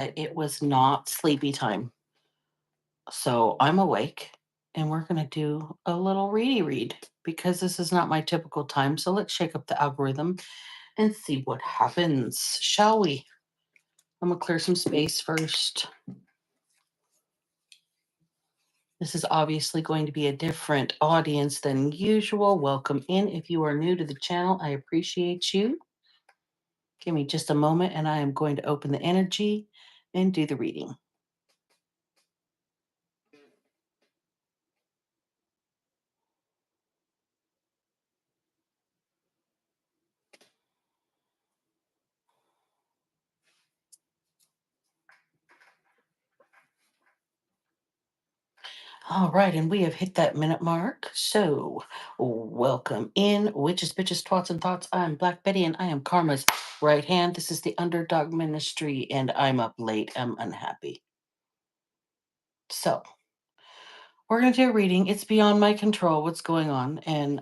It was not sleepy time. So I'm awake and we're going to do a little ready read because this is not my typical time. So let's shake up the algorithm and see what happens, shall we? I'm going to clear some space first. This is obviously going to be a different audience than usual. Welcome in. If you are new to the channel, I appreciate you. Give me just a moment and I am going to open the energy and do the reading. All right, and we have hit that minute mark. So, welcome in, witches, bitches, twats, and thoughts. I'm Black Betty, and I am Karma's right hand. This is the Underdog Ministry, and I'm up late. I'm unhappy. So, we're gonna do a reading. It's beyond my control what's going on, and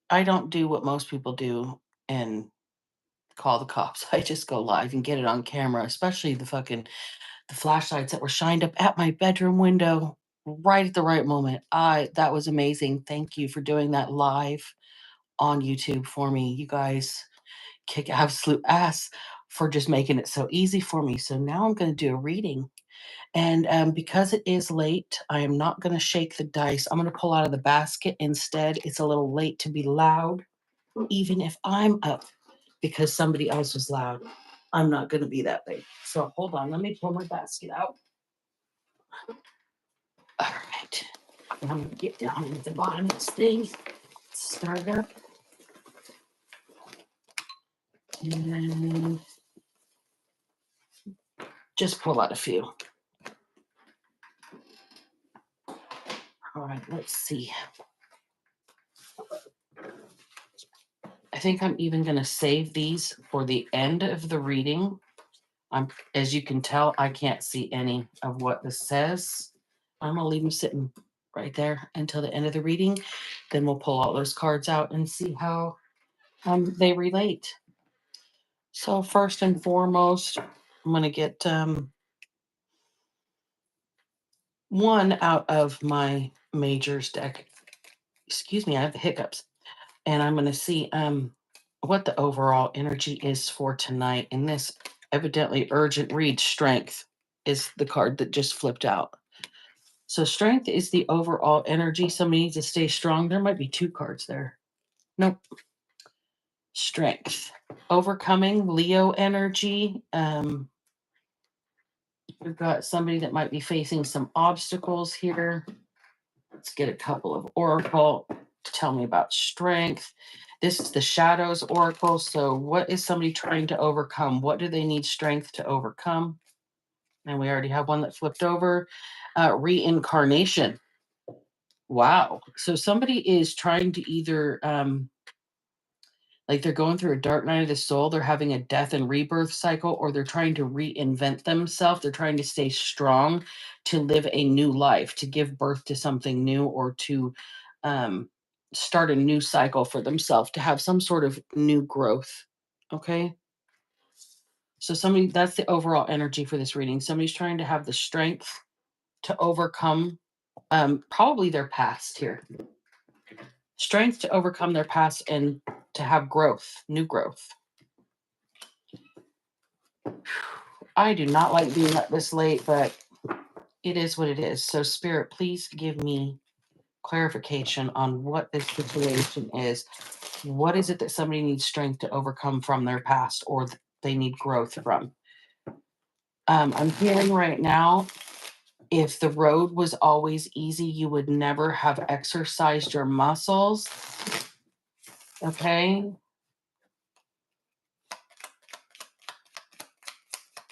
I don't do what most people do and call the cops. I just go live and get it on camera, especially the flashlights that were shined up at my bedroom window right at the right moment. I That was amazing. Thank you for doing that live on YouTube for me. You guys kick absolute ass for just making it so easy for me. So now I'm going to do a reading. And because it is late, I am not going to shake the dice. I'm going to pull out of the basket instead. It's a little late to be loud, even if I'm up because somebody else was loud. I'm not going to be that late. So hold on. Let me pull my basket out. All right. I'm going to get down at the bottom of this thing. Start up. And just pull out a few. All right, let's see. I think I'm even going to save these for the end of the reading. As you can tell, I can't see any of what this says. I'm going to leave them sitting right there until the end of the reading. Then we'll pull all those cards out and see how they relate. So first and foremost, I'm going to get one out of my majors deck. Excuse me, I have the hiccups. And I'm going to see what the overall energy is for tonight. In this evidently urgent read, strength is the card that just flipped out. So strength is the overall energy. Somebody needs to stay strong. There might be two cards there. Nope. Strength. Overcoming Leo energy. We've got somebody that might be facing some obstacles here. Let's get a couple of oracle to tell me about strength. This is the shadows oracle. So what is somebody trying to overcome? What do they need strength to overcome? And we already have one that flipped over. Reincarnation. Wow. So somebody is trying to either like they're going through a dark night of the soul, they're having a death and rebirth cycle, or they're trying to reinvent themselves. They're trying to stay strong to live a new life, to give birth to something new, or to start a new cycle for themselves, to have some sort of new growth. Okay. So somebody, that's the overall energy for this reading. Somebody's trying to have the strength to overcome probably their past here. Strength to overcome their past and to have growth, new growth. I do not like being up this late, but it is what it is. So, Spirit, please give me clarification on what this situation is. What is it that somebody needs strength to overcome from their past or they need growth from? I'm feeling right now, if the road was always easy, you would never have exercised your muscles. Okay.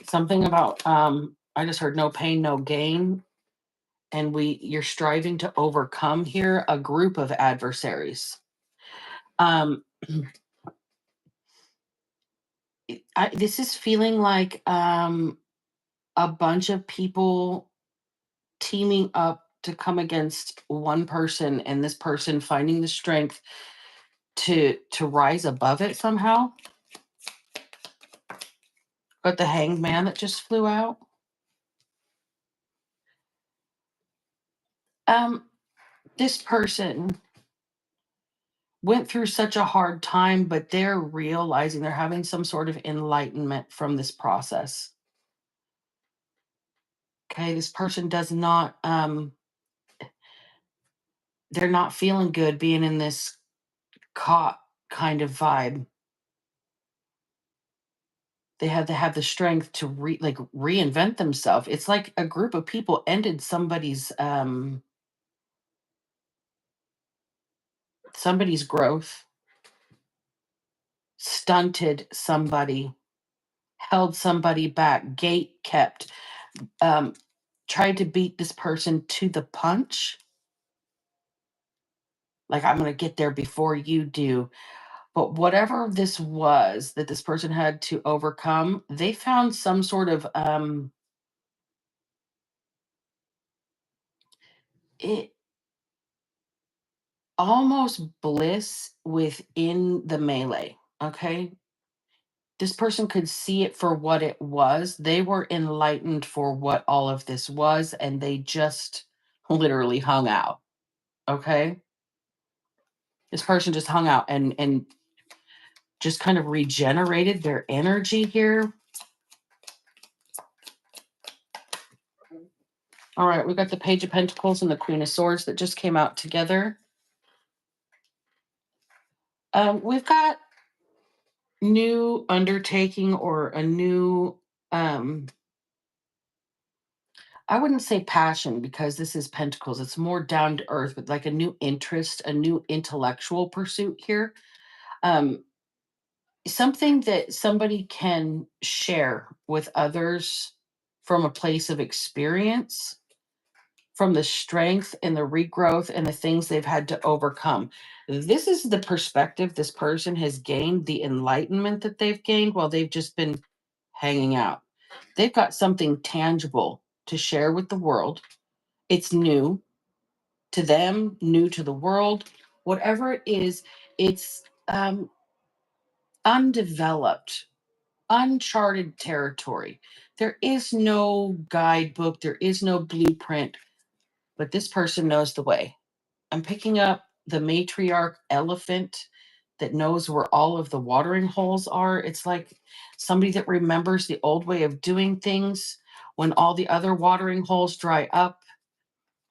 Something about, I just heard no pain, no gain. And you're striving to overcome here a group of adversaries. This is feeling like a bunch of people teaming up to come against one person, and this person finding the strength to rise above it somehow. Got the hanged man that just flew out. Um, this person went through such a hard time, but they're realizing they're having some sort of enlightenment from this process. Okay, this person does not they're not feeling good being in this caught kind of vibe. They had to have the strength to reinvent themselves. It's like a group of people ended somebody's growth, stunted somebody, held somebody back, gate kept, um, tried to beat this person to the punch. Like, I'm going to get there before you do. But whatever this was that this person had to overcome, they found some sort of it almost bliss within the melee. Okay. This person could see it for what it was. They were enlightened for what all of this was, and they just literally hung out. Okay. This person just hung out and just kind of regenerated their energy here. All right, we got the Page of Pentacles and the Queen of Swords that just came out together. We've got new undertaking or a new, um, I wouldn't say passion because this is Pentacles. It's more down to earth, but like a new interest, a new intellectual pursuit here. Um, Something that somebody can share with others from a place of experience, from the strength and the regrowth and the things they've had to overcome. This is the perspective this person has gained, the enlightenment that they've gained while they've just been hanging out. They've got something tangible to share with the world. It's new to them, new to the world. Whatever it is, it's undeveloped, uncharted territory. There is no guidebook, there is no blueprint, but this person knows the way. I'm picking up the matriarch elephant that knows where all of the watering holes are. It's like somebody that remembers the old way of doing things when all the other watering holes dry up.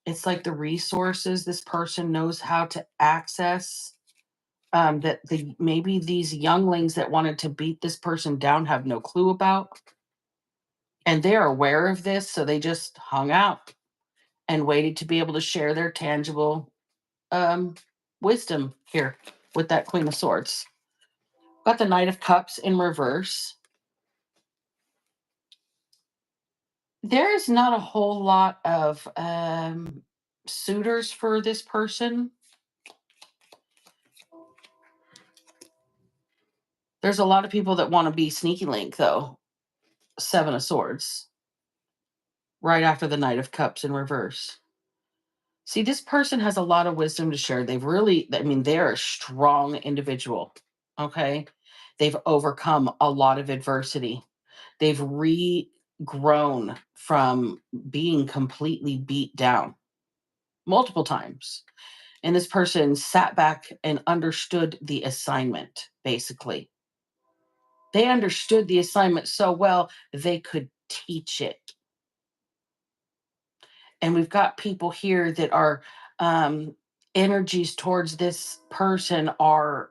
It's like the resources this person knows how to access. That maybe these younglings that wanted to beat this person down have no clue about, and they're aware of this, so they just hung out and waited to be able to share their tangible um, wisdom here with that Queen of Swords. Got the Knight of Cups in reverse. There is not a whole lot of suitors for this person. There's a lot of people that want to be sneaky link, though. Seven of Swords, right after the Knight of Cups in reverse. See, this person has a lot of wisdom to share. They're a strong individual. Okay. They've overcome a lot of adversity. They've regrown from being completely beat down multiple times. And this person sat back and understood the assignment, basically. They understood the assignment so well, they could teach it. And we've got people here that are energies towards this person are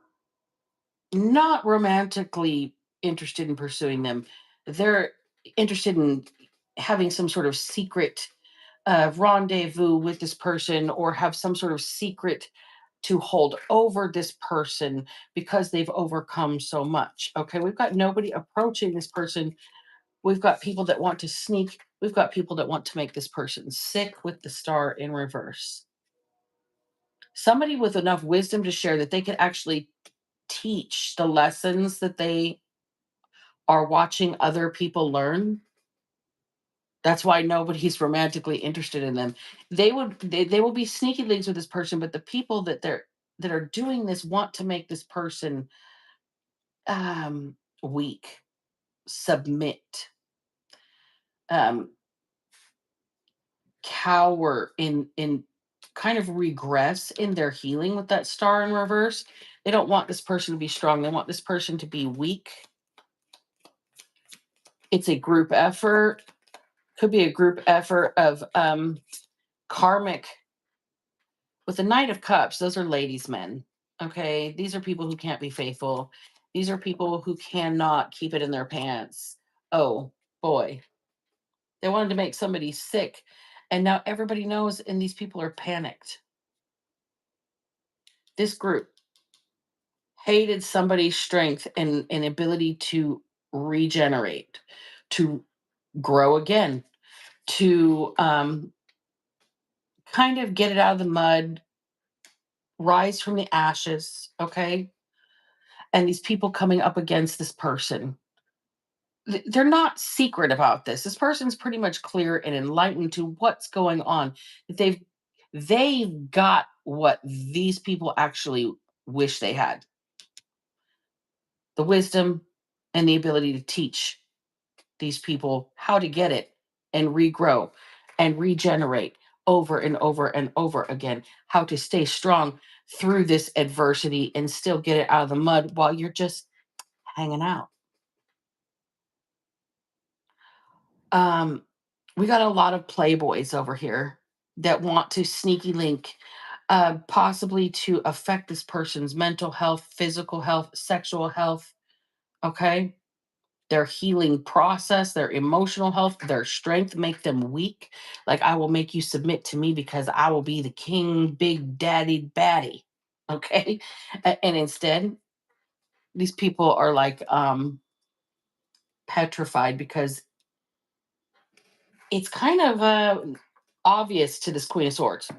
not romantically interested in pursuing them. They're interested in having some sort of secret rendezvous with this person or have some sort of secret to hold over this person because they've overcome so much. Okay, we've got nobody approaching this person. We've got people that want to sneak. We've got people that want to make this person sick with the star in reverse. Somebody with enough wisdom to share that they could actually teach the lessons that they are watching other people learn. That's why nobody's romantically interested in them. They will be sneaky links with this person, but the people that are doing this want to make this person weak, submit, um, cower in kind of regress in their healing with that star in reverse. They don't want this person to be strong. They want this person to be weak. It's a group effort. Could be a group effort of karmic. With the Knight of Cups, those are ladies' men. Okay. These are people who can't be faithful. These are people who cannot keep it in their pants. Oh boy. They wanted to make somebody sick. And now everybody knows, and these people are panicked. This group hated somebody's strength and ability to regenerate, to grow again, to kind of get it out of the mud, rise from the ashes. Okay. And these people coming up against this person, they're not secret about this. This person's pretty much clear and enlightened to what's going on. They've got what these people actually wish they had: the wisdom and the ability to teach these people how to get it and regrow and regenerate over and over and over again, how to stay strong through this adversity and still get it out of the mud while you're just hanging out. Um, we got a lot of playboys over here that want to sneaky link, possibly to affect this person's mental health, physical health, sexual health. Okay. Their healing process, their emotional health, their strength, make them weak. Like, I will make you submit to me because I will be the king, big daddy, baddie. Okay. And instead, these people are like petrified because it's kind of obvious to this Queen of Swords.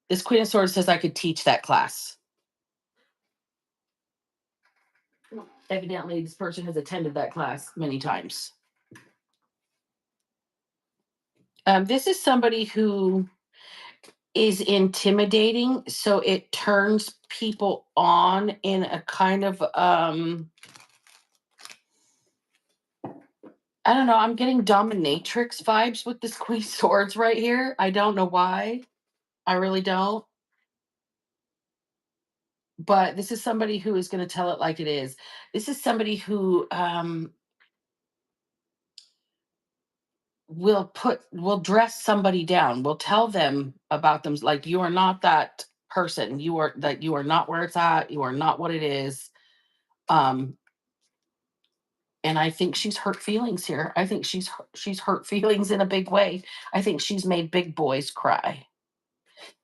This Queen of Swords says I could teach that class. Evidently, this person has attended that class many times. This is somebody who is intimidating, so it turns people on in a kind of I don't know, I'm getting dominatrix vibes with this Queen of Swords right here. I don't know why. I really don't. But this is somebody who is going to tell it like it is. This is somebody who will dress somebody down, will tell them about them, like, you are not that person, you are not where it's at, you are not what it is. um and I think she's hurt feelings here. I think she's hurt feelings in a big way. I think she's made big boys cry.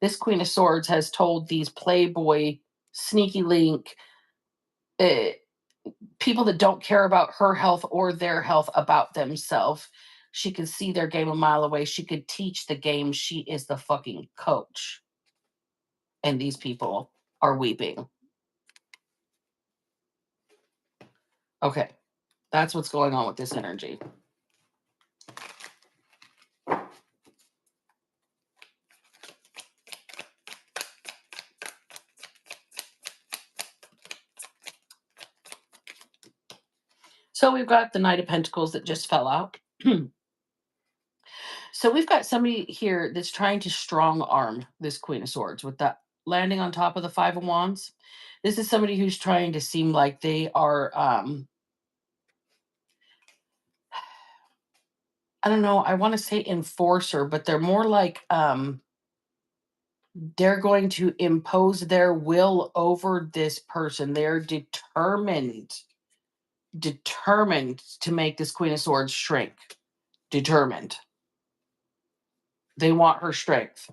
This Queen of Swords has told these playboy, sneaky link, uh, people that don't care about her health or their health about themselves. She could see their game a mile away. She could teach the game. She is the fucking coach. And these people are weeping. Okay. That's what's going on with this energy. So we've got the Knight of Pentacles that just fell out. So we've got somebody here that's trying to strong arm this Queen of Swords with that landing on top of the Five of Wands. This is somebody who's trying to seem like they are I don't know, I want to say enforcer, but they're more like they're going to impose their will over this person. They're determined to make this Queen of Swords shrink. Determined. They want her strength.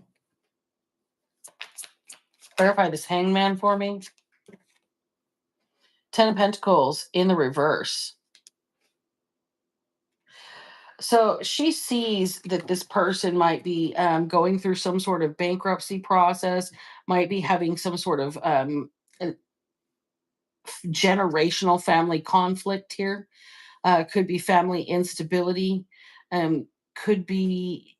Clarify this Hangman for me. Ten of Pentacles in the reverse. So she sees that this person might be going through some sort of bankruptcy process, might be having some sort of uh, generational family conflict here. Could be family instability. Could be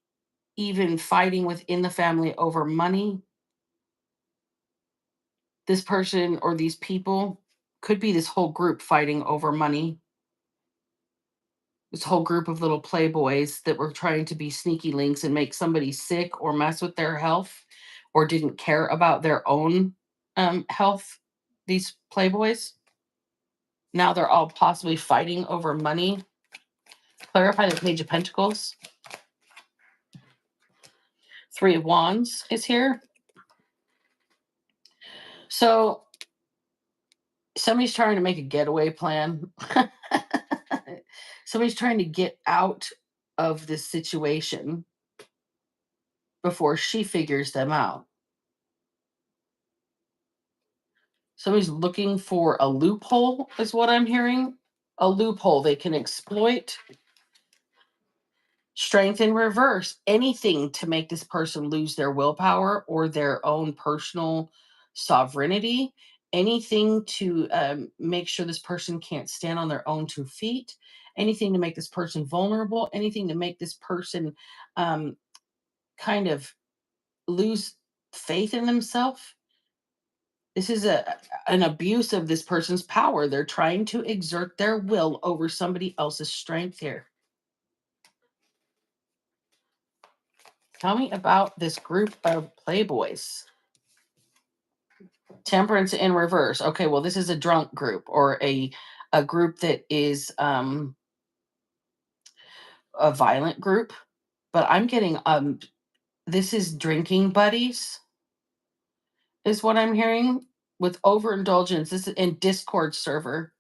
even fighting within the family over money. This person or these people could be this whole group fighting over money. this whole group of little playboys that were trying to be sneaky links and make somebody sick or mess with their health or didn't care about their own health. These playboys. Now they're all possibly fighting over money. Clarify the Page of Pentacles. Three of Wands is here. So somebody's trying to make a getaway plan. Somebody's trying to get out of this situation before she figures them out. Somebody's looking for a loophole, is what I'm hearing. A loophole they can exploit. Strength in reverse. Anything to make this person lose their willpower or their own personal sovereignty. Anything to make sure this person can't stand on their own 2 feet. Anything to make this person vulnerable. Anything to make this person kind of lose faith in themselves. This is an abuse of this person's power. They're trying to exert their will over somebody else's strength here. Tell me about this group of playboys. Temperance in reverse. Okay, well, this is a drunk group or a group that is a violent group. But I'm getting this is drinking buddies, is what I'm hearing with overindulgence. This is in Discord server.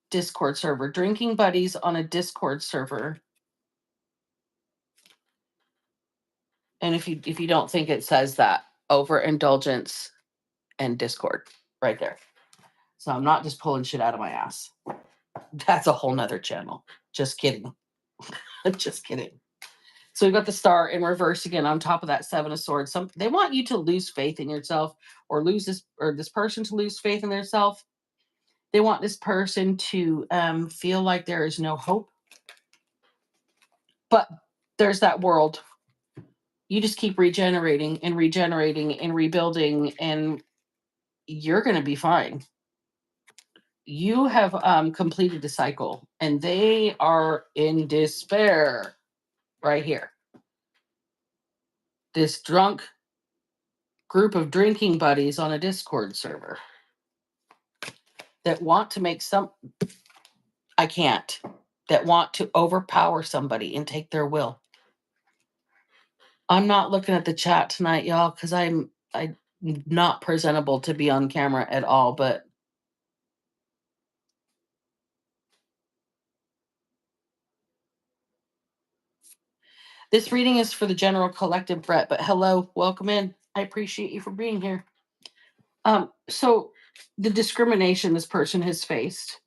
Discord server. Drinking buddies on a Discord server. And if you don't think it says that, overindulgence and Discord right there. So I'm not just pulling shit out of my ass. That's a whole nother channel. Just kidding. Just kidding. So we've got the Star in reverse again on top of that Seven of Swords. They want you to lose faith in yourself or this person to lose faith in themselves. They want this person to feel like there is no hope. But there's that world. You just keep regenerating and regenerating and rebuilding, and you're going to be fine. You have completed the cycle, and they are in despair right here. This drunk group of drinking buddies on a Discord server that want to make that want to overpower somebody and take their will. I'm not looking at the chat tonight, y'all, because I'm not presentable to be on camera at all, but this reading is for the general collective, Brett, but hello, welcome in. I appreciate you for being here. So the discrimination this person has faced,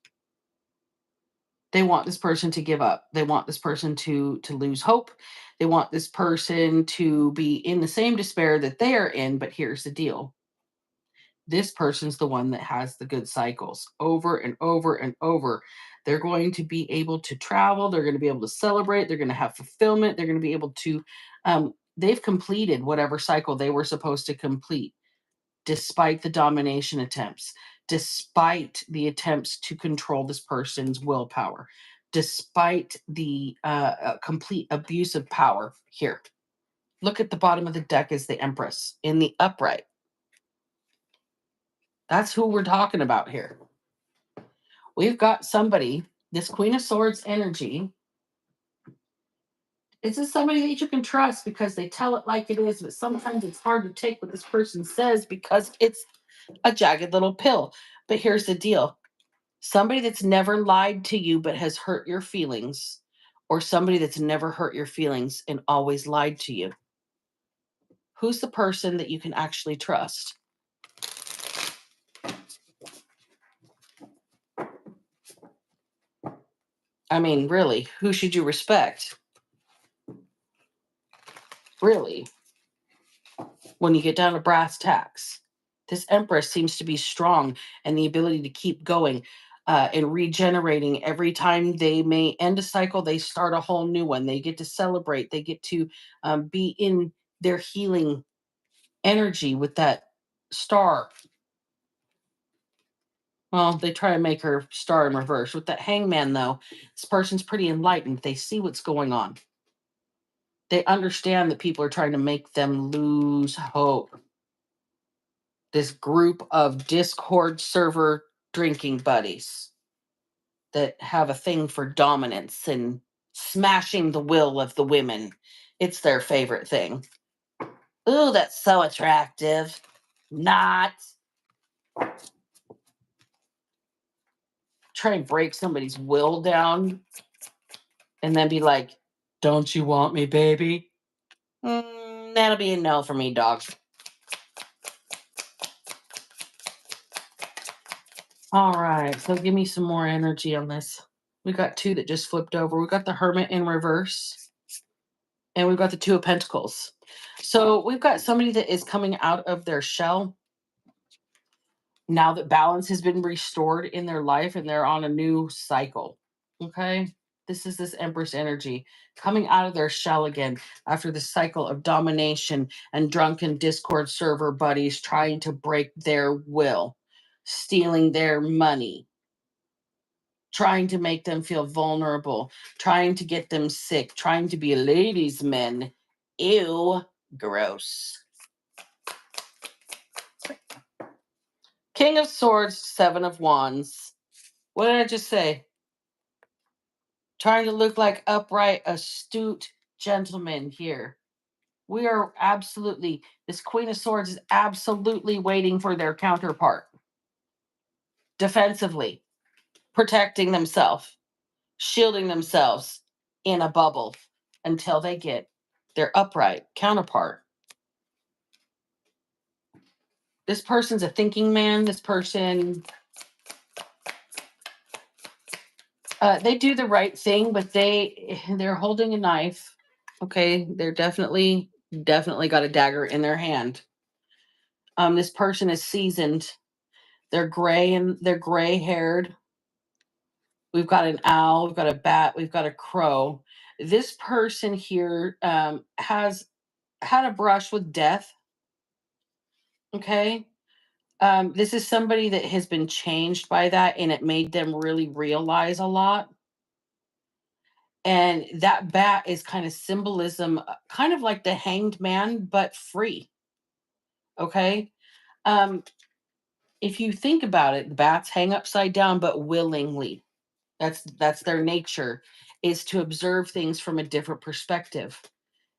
they want this person to give up. They want this person to lose hope. They want this person to be in the same despair that they are in, but here's the deal. This person's the one that has the good cycles over and over and over. They're going to be able to travel. They're going to be able to celebrate. They're going to have fulfillment. They're going to be able to, they've completed whatever cycle they were supposed to complete, despite the domination attempts, despite the attempts to control this person's willpower, despite the complete abuse of power here. Look at the bottom of the deck is the Empress in the upright. That's who we're talking about here. We've got somebody, this Queen of Swords energy. This is somebody that you can trust because they tell it like it is, but sometimes it's hard to take what this person says because it's a jagged little pill. But here's the deal. Somebody that's never lied to you but has hurt your feelings, or somebody that's never hurt your feelings and always lied to you. Who's the person that you can actually trust? I mean, really, who should you respect? Really, when you get down to brass tacks. This Empress seems to be strong and the ability to keep going and regenerating. Every time they may end a cycle, they start a whole new one. They get to celebrate. They get to be in their healing energy with that Star. Well, they try to make her star in reverse. With that hangman, though, this person's pretty enlightened. They see what's going on. They understand that people are trying to make them lose hope. This group of Discord server drinking buddies that have a thing for dominance and smashing the will of the women. It's their favorite thing. Ooh, that's so attractive. Not. Try and break somebody's will down and then be like, don't you want me, baby? That'll be a no for me, dog. All right, so give me some more energy on this. We got two that just flipped over. We got the Hermit in reverse, and we've got the Two of Pentacles. So we've got somebody that is coming out of their shell now that balance has been restored in their life and they're on a new cycle. Okay. This is this Empress energy coming out of their shell again after the cycle of domination and drunken Discord server buddies trying to break their will, stealing their money, trying to make them feel vulnerable, trying to get them sick, trying to be ladies' men. Ew, gross. King of Swords, Seven of Wands. What did I just say? Trying to look like upright, astute gentlemen here. We are absolutely, this Queen of Swords is absolutely waiting for their counterpart. Defensively, protecting themselves, shielding themselves in a bubble until they get their upright counterpart. This person's a thinking man. This person, they do the right thing, but they're holding a knife. Okay, they're definitely got a dagger in their hand. This person is seasoned. They're gray and they're gray haired. We've got an owl, we've got a bat, we've got a crow. This person here has had a brush with death. Okay. This is somebody that has been changed by that, and it made them really realize a lot. And that bat is kind of symbolism, kind of like the hanged man, but free. Okay. Um, if you think about it, the bats hang upside down, but willingly. That's their nature, is to observe things from a different perspective.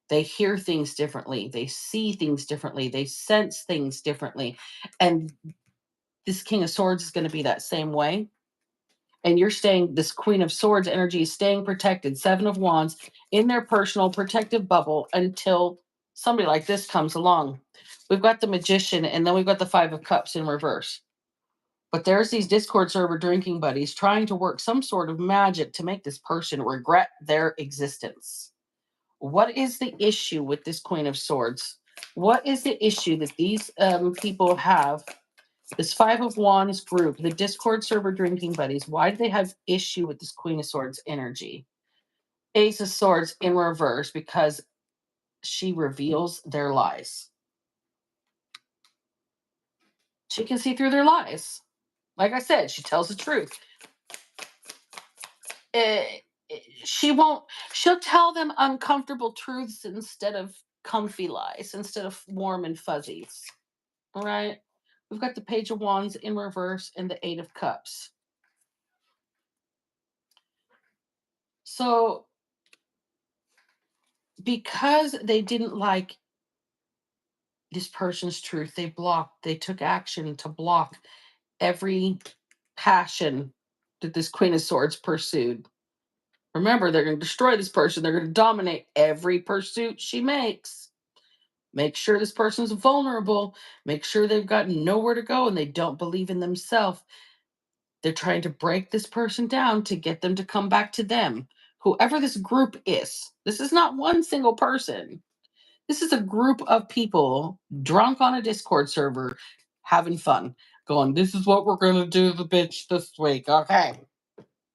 They hear things differently, they see things differently, they sense things differently. And this King of Swords is going to be that same way. And you're staying, this Queen of Swords energy is staying protected, Seven of Wands, in their personal protective bubble until somebody like this comes along. We've got the Magician, and then we've got the Five of Cups in reverse. But there's these Discord server drinking buddies trying to work some sort of magic to make this person regret their existence. What is the issue with this Queen of Swords? What is the issue that these people have? This Five of Wands group, the Discord server drinking buddies, why do they have issue with this Queen of Swords energy? Ace of Swords in reverse, because she reveals their lies. She can see through their lies. Like I said, she tells the truth. Eh, she won't, she'll tell them uncomfortable truths instead of comfy lies, instead of warm and fuzzies. All right. We've got the Page of Wands in reverse and the Eight of Cups. So, because they didn't like this person's truth, they took action to block every passion that this Queen of Swords pursued. Remember, they're going to destroy this person. They're going to dominate every pursuit she makes. Make sure this person's vulnerable. Make sure they've got nowhere to go and they don't believe in themselves. They're trying to break this person down to get them to come back to them. Whoever this group is, this is not one single person. This is a group of people drunk on a Discord server having fun, going, this is what we're going to do the bitch this week. Okay.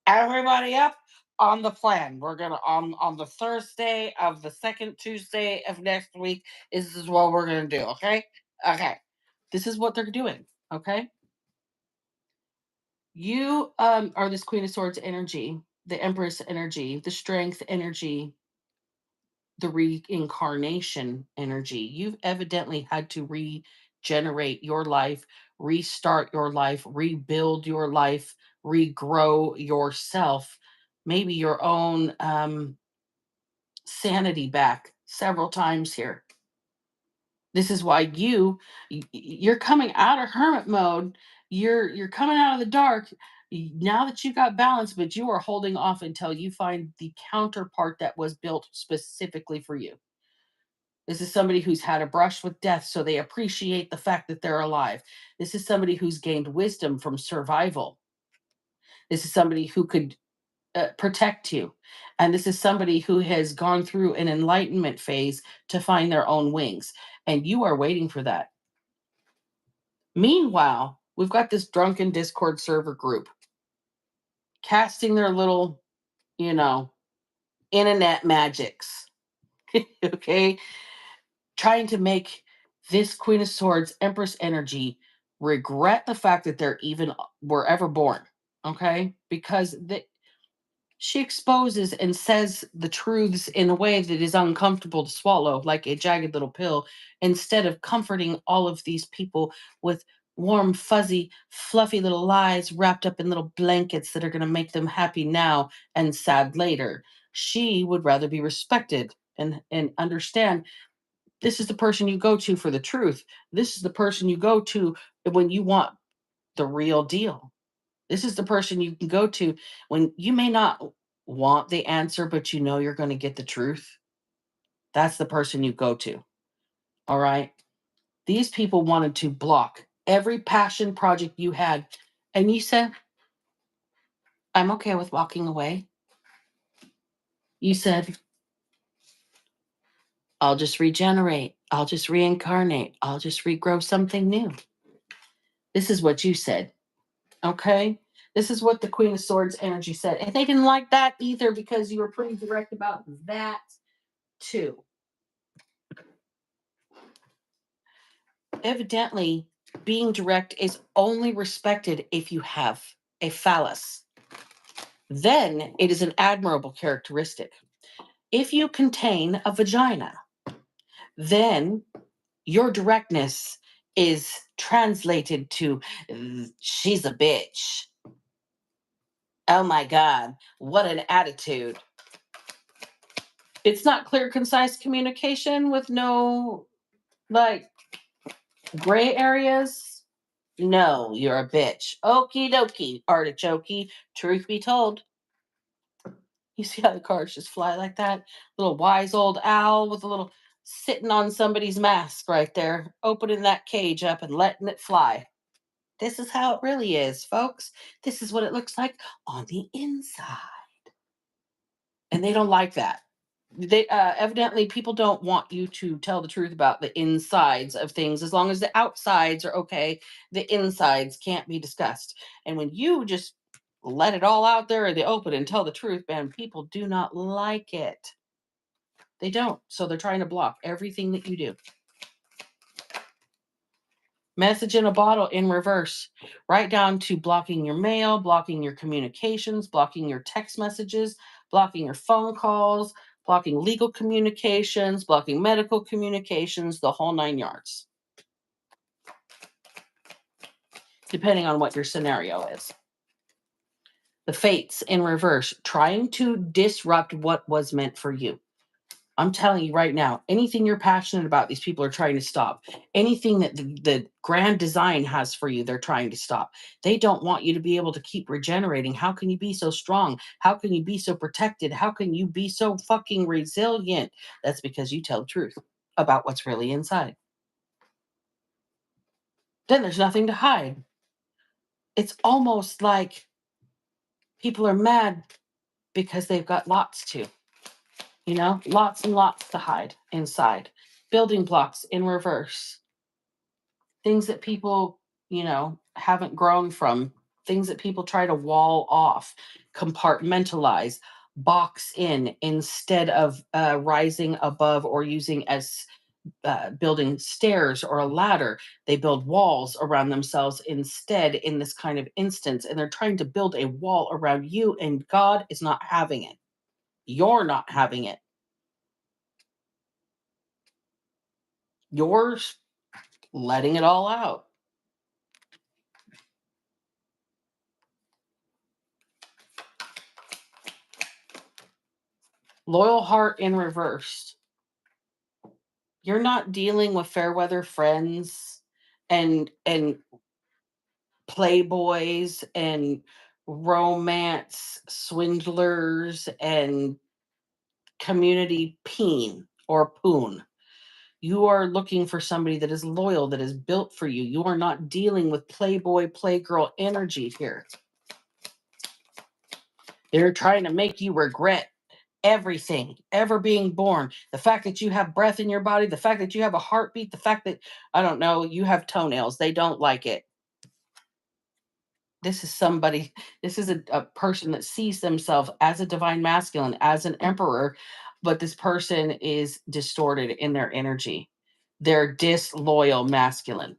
Everybody up on the plan. We're going to, on the Thursday of the second Tuesday of next week, this is what we're going to do. Okay. Okay. This is what they're doing. Okay. You are this Queen of Swords energy, the Empress energy, the strength energy, the reincarnation energy. You've evidently had to regenerate your life, restart your life, rebuild your life, regrow yourself, maybe your own sanity back several times here. This is why you're coming out of hermit mode. You're coming out of the dark now that you got balance, but you are holding off until you find the counterpart that was built specifically for you. This is somebody who's had a brush with death, so they appreciate the fact that they're alive. This is somebody who's gained wisdom from survival. This is somebody who could protect you. And this is somebody who has gone through an enlightenment phase to find their own wings. And you are waiting for that. Meanwhile, we've got this drunken Discord server group casting their little, you know, internet magics. Okay. Trying to make this Queen of Swords, Empress energy, regret the fact that they're even were ever born. Okay. Because she exposes and says the truths in a way that is uncomfortable to swallow, like a jagged little pill, instead of comforting all of these people with warm, fuzzy, fluffy little lies wrapped up in little blankets that are going to make them happy now and sad later. She would rather be respected and understand this is the person you go to for the truth. This is the person you go to when you want the real deal. This is the person you can go to when you may not want the answer, but you know you're going to get the truth. That's the person you go to. All right. These people wanted to block every passion project you had. And you said, I'm okay with walking away. You said, I'll just regenerate. I'll just reincarnate. I'll just regrow something new. This is what you said. Okay. This is what the Queen of Swords energy said. And they didn't like that either because you were pretty direct about that too. Evidently, being direct is only respected if you have a phallus. Then it is an admirable characteristic. If you contain a vagina, then your directness is translated to she's a bitch. Oh my God, what an attitude. It's not clear, concise communication with no like gray areas. No, you're a bitch. Okie dokie, artichoke. Truth be told, you see how the cards just fly like that? Little wise old owl with a little sitting on somebody's mask right there, opening that cage up and letting it fly. This is how it really is, folks. This is what it looks like on the inside. And they don't like that. They evidently people don't want you to tell the truth about the insides of things. As long as the outsides are okay, the insides can't be discussed. And when you just let it all out there in the open and tell the truth, man, people do not like it. They don't. So they're trying to block everything that you do. Message in a bottle in reverse, right down to blocking your mail, blocking your communications, blocking your text messages, blocking your phone calls, blocking legal communications, blocking medical communications, the whole nine yards, depending on what your scenario is. The fates in reverse, trying to disrupt what was meant for you. I'm telling you right now, anything you're passionate about, these people are trying to stop. Anything that the grand design has for you, they're trying to stop. They don't want you to be able to keep regenerating. How can you be so strong? How can you be so protected? How can you be so fucking resilient? That's because you tell the truth about what's really inside. Then there's nothing to hide. It's almost like people are mad because they've got lots to. Lots and lots to hide inside. Building blocks in reverse. Things that people, haven't grown from, things that people try to wall off, compartmentalize, box in instead of rising above or using as building stairs or a ladder. They build walls around themselves instead in this kind of instance. And they're trying to build a wall around you, and God is not having it. You're not having it. You're letting it all out. Loyal heart in reverse. You're not dealing with fair weather friends and playboys and romance swindlers and community peen or poon. You are looking for somebody that is loyal, that is built for you. You are not dealing with playboy, playgirl energy here. They're trying to make you regret everything ever being born. The fact that you have breath in your body, the fact that you have a heartbeat, the fact that, I don't know, you have toenails. They don't like it. This is somebody, this is a person that sees themselves as a divine masculine, as an emperor, but this person is distorted in their energy. They're disloyal masculine.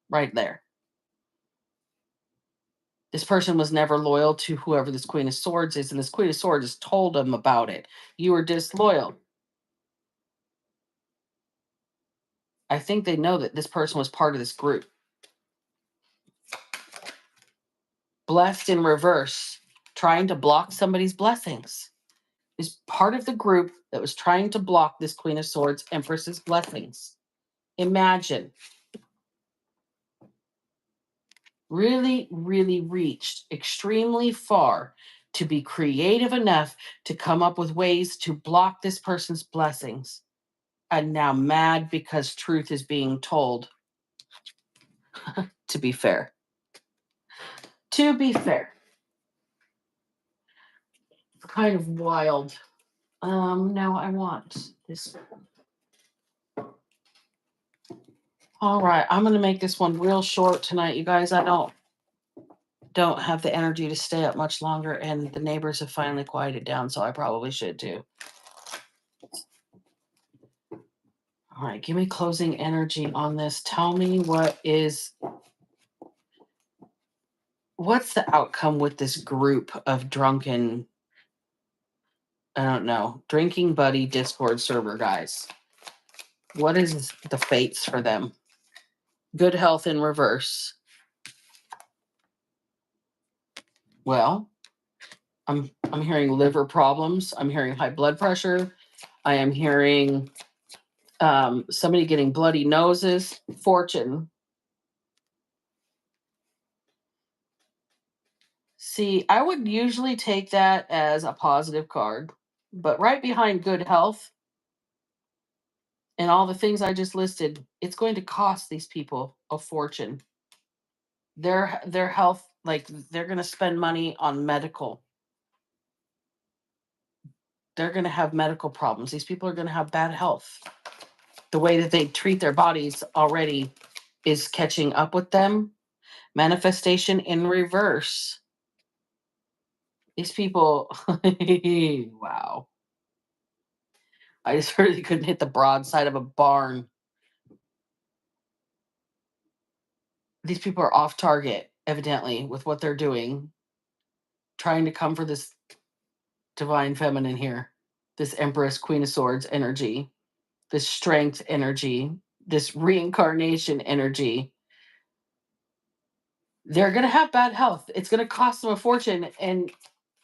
Right there. This person was never loyal to whoever this Queen of Swords is, and this Queen of Swords has told them about it. You were disloyal. I think they know that this person was part of this group. Blessed in reverse, trying to block somebody's blessings. Is part of the group that was trying to block this Queen of Swords, Empress's blessings. Imagine. Really, really reached extremely far to be creative enough to come up with ways to block this person's blessings. And now mad because truth is being told. To be fair. To be fair. Kind of wild. Now I want this. All right, I'm gonna make this one real short tonight, you guys. I don't have the energy to stay up much longer, and the neighbors have finally quieted down, so I probably should too. All right, give me closing energy on this. Tell me what's the outcome with this group of drunken, I don't know, drinking buddy Discord server guys? What is the fates for them? Good health in reverse. Well, I'm hearing liver problems. I'm hearing high blood pressure. I am hearing somebody getting bloody noses. Fortune. See, I would usually take that as a positive card, but right behind good health and all the things I just listed, it's going to cost these people a fortune. Their health, like they're going to spend money on medical. They're going to have medical problems. These people are going to have bad health. The way that they treat their bodies already is catching up with them. Manifestation in reverse. These people, wow. I just really couldn't hit the broadside of a barn. These people are off target, evidently, with what they're doing, trying to come for this divine feminine here, this Empress, Queen of Swords energy, this strength energy, this reincarnation energy. They're going to have bad health. It's going to cost them a fortune, and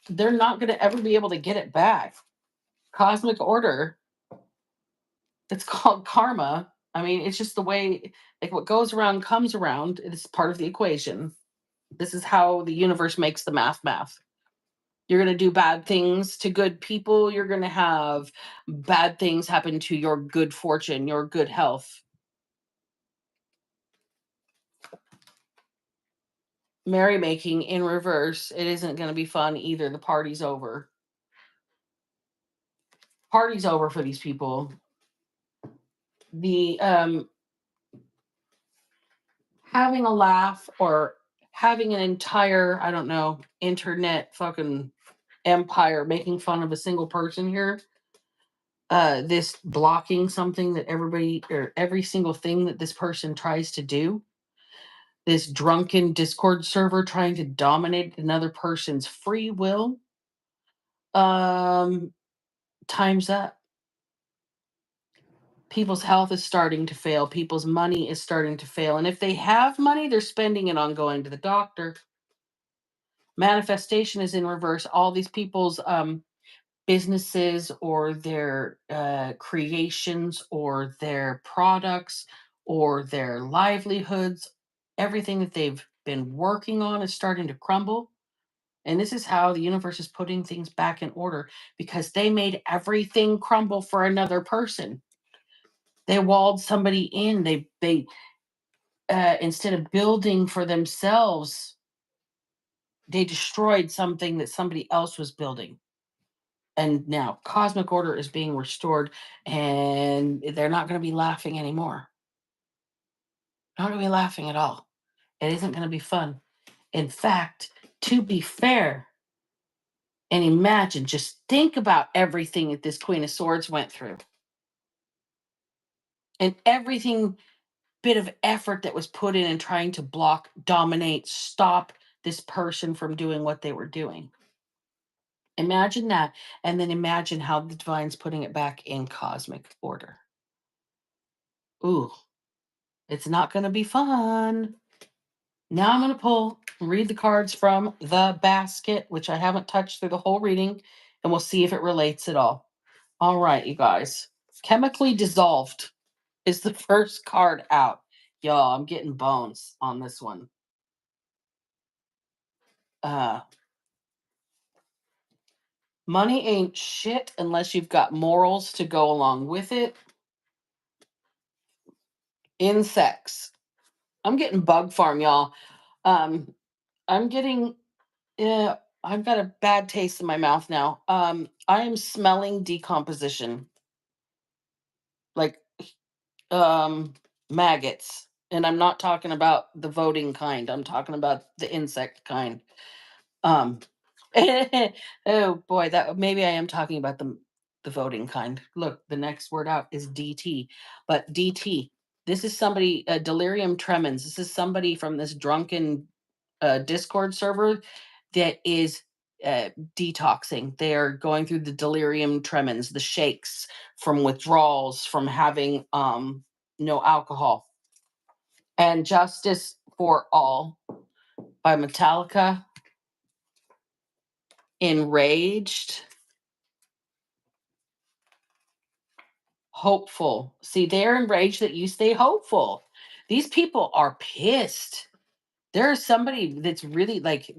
they're not going to ever be able to get it back. Cosmic order. It's called karma. I mean, it's just the way, like what goes around comes around. It's part of the equation. This is how the universe makes the math. You're going to do bad things to good people. You're going to have bad things happen to your good fortune, your good health. Merrymaking in reverse. It isn't going to be fun either. The party's over. Party's over for these people. The having a laugh or having an entire, I don't know, internet fucking empire making fun of a single person here. this blocking something that everybody or every single thing that this person tries to do, this drunken Discord server trying to dominate another person's free will, um, time's up. People's health is starting to fail. People's money is starting to fail. And if they have money, they're spending it on going to the doctor. Manifestation is in reverse. All these people's businesses or their creations or their products or their livelihoods, everything that they've been working on is starting to crumble. And this is how the universe is putting things back in order because they made everything crumble for another person. They walled somebody in. They instead of building for themselves, they destroyed something that somebody else was building. And now cosmic order is being restored, and they're not going to be laughing anymore. Not going to be laughing at all. It isn't going to be fun. In fact, to be fair, and imagine, just think about everything that this Queen of Swords went through, and everything bit of effort that was put in trying to block, dominate, stop this person from doing what they were doing. Imagine that, and then imagine how the divine's putting it back in cosmic order. Ooh, it's not going to be fun. Now I'm going to pull and read the cards from the basket, which I haven't touched through the whole reading, and we'll see if it relates at all. All right, you guys. Chemically dissolved is the first card out. Y'all, I'm getting bones on this one. Uh, Money ain't shit unless you've got morals to go along with it. Insects. I'm getting bug farm, y'all. Um, I'm getting yeah, I've got a bad taste in my mouth now. I am smelling decomposition, like um maggots. And I'm not talking about the voting kind. I'm talking about the insect kind. Um oh boy, that maybe I am talking about the voting kind. Look, the next word out is DT. But DT, this is somebody delirium tremens. This is somebody from this drunken Discord server that is uh, detoxing. They're going through the delirium tremens, the shakes from withdrawals, from having no alcohol. And Justice for All by Metallica. Enraged. Hopeful. See, they're enraged that you stay hopeful. These people are pissed. There's somebody that's really like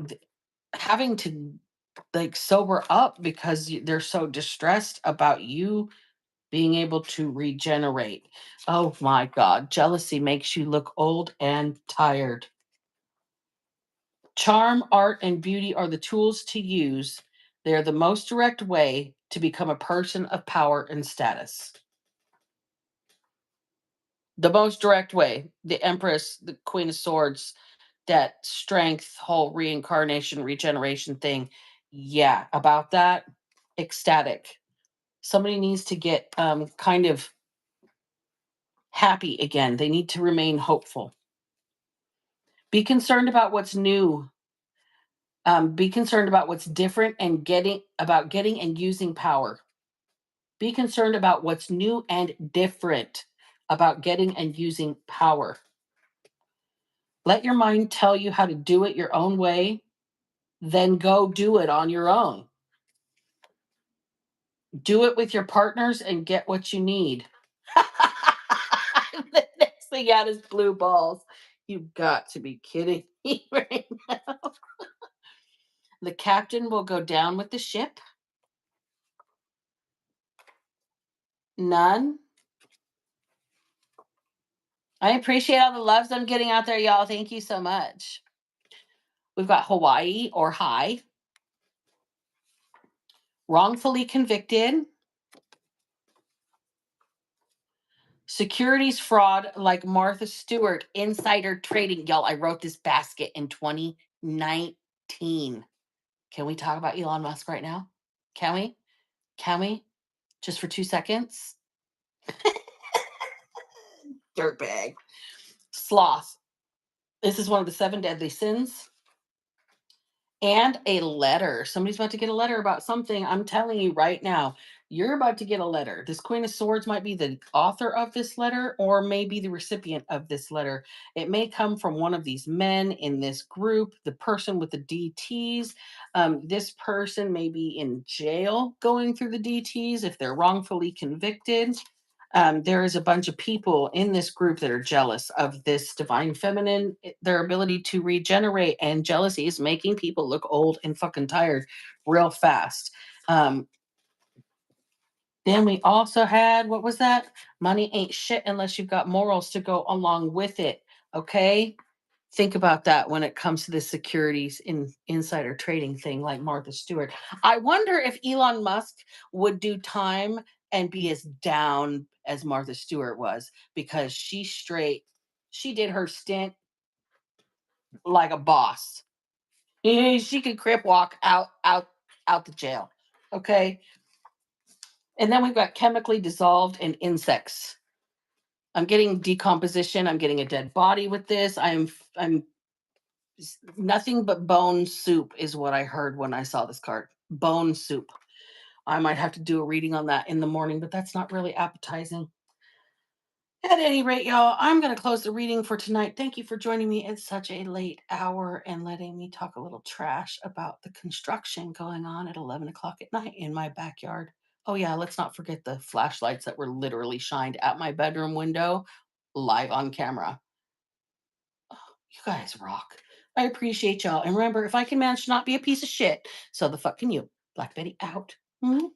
having to like sober up because they're so distressed about you being able to regenerate. Oh my God. Jealousy makes you look old and tired. Charm, art, and beauty are the tools to use. They are the most direct way to become a person of power and status. The most direct way. The Empress, the Queen of Swords, that strength, whole reincarnation, regeneration thing. Yeah, about that, ecstatic. Somebody needs to get kind of happy again. They need to remain hopeful. Be concerned about what's new. Be concerned about what's different and getting and using power. Be concerned about what's new and different about getting and using power. Let your mind tell you how to do it your own way, then go do it on your own. Do it with your partners and get what you need. The next thing out is blue balls. You've got to be kidding me right now. The captain will go down with the ship. None. I appreciate all the loves I'm getting out there, y'all. Thank you so much. We've got Hawaii or high. Wrongfully convicted. Securities fraud like Martha Stewart, insider trading. Y'all, I wrote this basket in 2019. Can we talk about Elon Musk right now? Can we? Can we? just for 2 seconds. Dirtbag. Sloth. This is one of the seven deadly sins. And a letter. Somebody's about to get a letter about something. I'm telling you right now, you're about to get a letter. This Queen of Swords might be the author of this letter or maybe the recipient of this letter. It may come from one of these men in this group, the person with the DTs. This person may be in jail going through the DTs if they're wrongfully convicted. There is a bunch of people in this group that are jealous of this divine feminine, their ability to regenerate, and jealousy is making people look old and fucking tired real fast. Um, then we also had, what was that? Money ain't shit unless you've got morals to go along with it. Okay. Think about that when it comes to the securities in insider trading thing like Martha Stewart. I wonder if Elon Musk would do time and be as down as Martha Stewart was because she did her stint like a boss. She could crip walk out the jail. Okay. And then we've got chemically dissolved and insects. I'm getting decomposition. I'm getting a dead body with this. I'm nothing but bone soup is what I heard when I saw this card. Bone soup. I might have to do a reading on that in the morning, but that's not really appetizing. At any rate, y'all, I'm going to close the reading for tonight. Thank you for joining me at such a late hour and letting me talk a little trash about the construction going on at 11 o'clock at night in my backyard. Oh, yeah, let's not forget the flashlights that were literally shined at my bedroom window live on camera. You guys rock. I appreciate y'all. And remember, if I can manage to not be a piece of shit, so the fuck can you. Black Betty out. Mhm.